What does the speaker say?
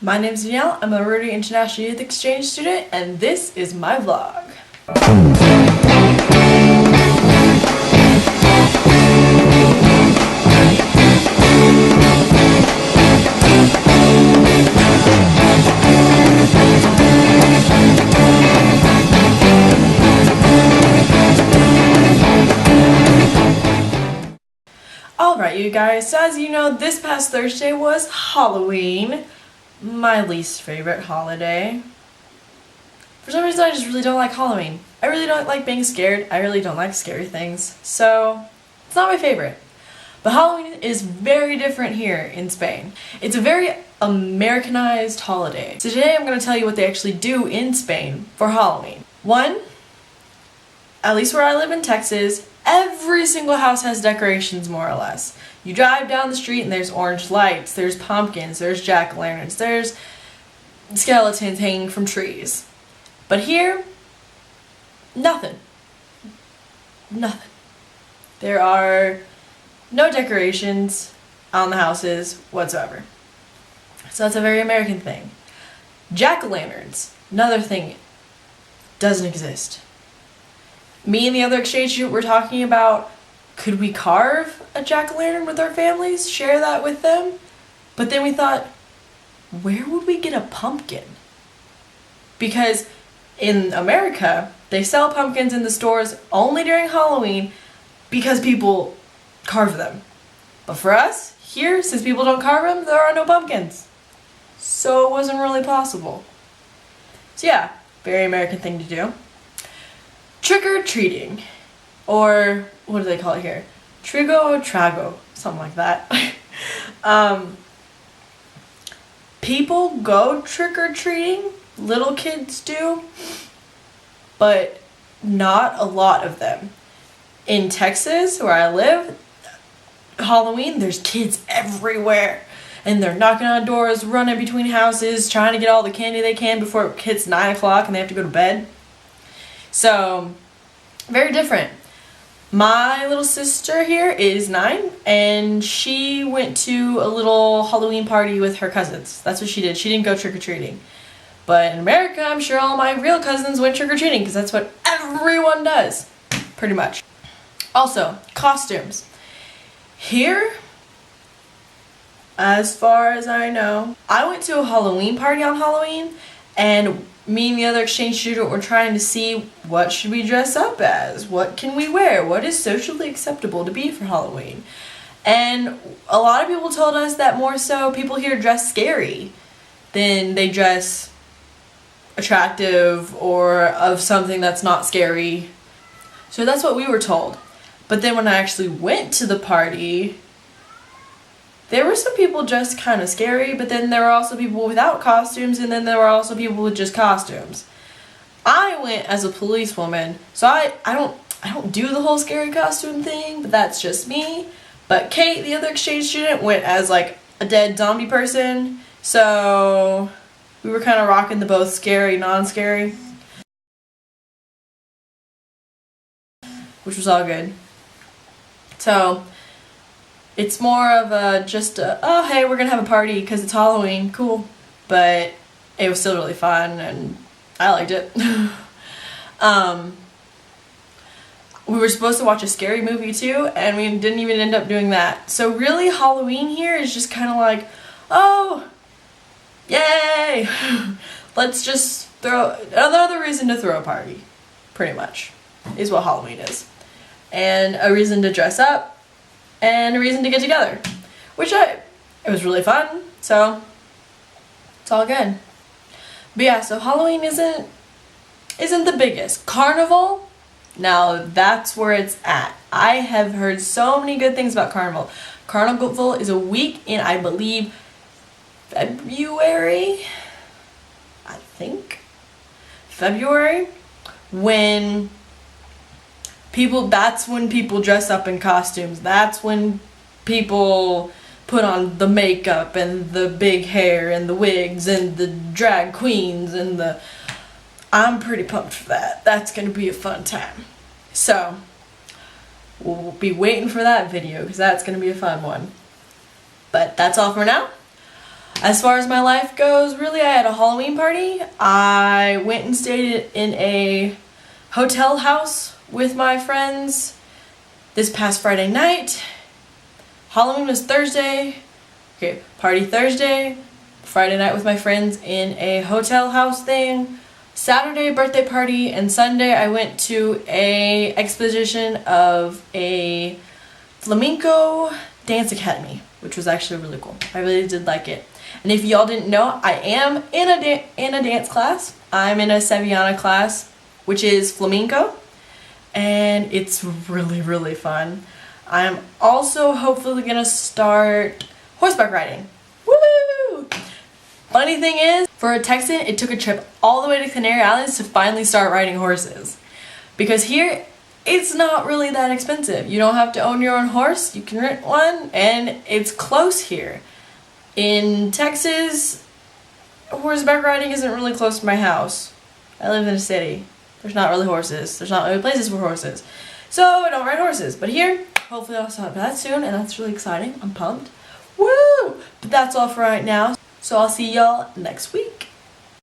My name's Danielle, I'm a Rotary International Youth Exchange student, and this is my vlog. Alright you guys, so as you know, this past Thursday was Halloween. My least favorite holiday. For some reason I just really don't like Halloween. I really don't like being scared. I really don't like scary things. So, it's not my favorite. But Halloween is very different here in Spain. It's a very Americanized holiday. So today I'm going to tell you what they actually do in Spain for Halloween. One, at least where I live in Texas, every single house has decorations more or less. You drive down the street and there's orange lights, there's pumpkins, there's jack-o'-lanterns, there's skeletons hanging from trees. But here, nothing. Nothing. There are no decorations on the houses whatsoever. So that's a very American thing. Jack-o'-lanterns, another thing, doesn't exist. Me and the other exchange student were talking about, could we carve a jack-o'-lantern with our families, share that with them? But then we thought, where would we get a pumpkin? Because in America, they sell pumpkins in the stores only during Halloween because people carve them. But for us, here, since people don't carve them, there are no pumpkins. So it wasn't really possible. So yeah, very American thing to do. Trick-or-treating, or what do they call it here? Trigo trago, something like that. People go trick-or-treating, little kids do, but not a lot of them. In Texas, where I live, Halloween, there's kids everywhere. And they're knocking on doors, running between houses, trying to get all the candy they can before it hits 9 o'clock and they have to go to bed. So, very different. My little sister here is 9, and she went to a little Halloween party with her cousins. That's what she did. She didn't go trick-or-treating. But in America, I'm sure all my real cousins went trick-or-treating, because that's what everyone does, pretty much. Also, costumes. Here, as far as I know, I went to a Halloween party on Halloween, and me and the other exchange student were trying to see what should we dress up as, what can we wear, what is socially acceptable to be for Halloween. And a lot of people told us that more so people here dress scary than they dress attractive or of something that's not scary. So that's what we were told. But then when I actually went to the party, there were some people dressed kind of scary, but then there were also people without costumes, and then there were also people with just costumes. I went as a policewoman, so I don't do the whole scary costume thing, but that's just me. But Kate, the other exchange student, went as like a dead zombie person, so we were kind of rocking the both scary, non-scary, which was all good. So it's more of a just a, oh hey, we're gonna have a party because it's Halloween, cool. But it was still really fun and I liked it. We were supposed to watch a scary movie too, and we didn't even end up doing that. So really Halloween here is just kind of like, oh, yay! Let's just throw another reason to throw a party, pretty much, is what Halloween is. And a reason to dress up, and a reason to get together, which it was really fun, so it's all good. But yeah, so Halloween isn't the biggest. Carnival, now that's where it's at. I have heard so many good things about Carnival. Carnival is a week in, I believe, February, when that's when people dress up in costumes. That's when people put on the makeup and the big hair and the wigs and the drag queens and I'm pretty pumped for that. That's gonna be a fun time. So, we'll be waiting for that video because that's gonna be a fun one. But that's all for now. As far as my life goes, really, I had a Halloween party. I went and stayed in a hotel house with my friends this past Friday night. Halloween was Thursday. Okay, party Thursday. Friday night with my friends in a hotel house thing. Saturday, birthday party, and Sunday I went to a exposition of a flamenco dance academy, which was actually really cool. I really did like it. And if y'all didn't know, I am in a dance class. I'm in a Sevillana class, which is flamenco, and it's really, really fun. I'm also hopefully gonna start horseback riding. Woo! Funny thing is, for a Texan, it took a trip all the way to Canary Islands to finally start riding horses. Because here, it's not really that expensive. You don't have to own your own horse, you can rent one, and it's close here. In Texas, horseback riding isn't really close to my house. I live in a city. There's not really horses. There's not really places for horses. So I don't ride horses. But here, hopefully I'll start that soon, and that's really exciting. I'm pumped. Woo! But that's all for right now. So I'll see y'all next week.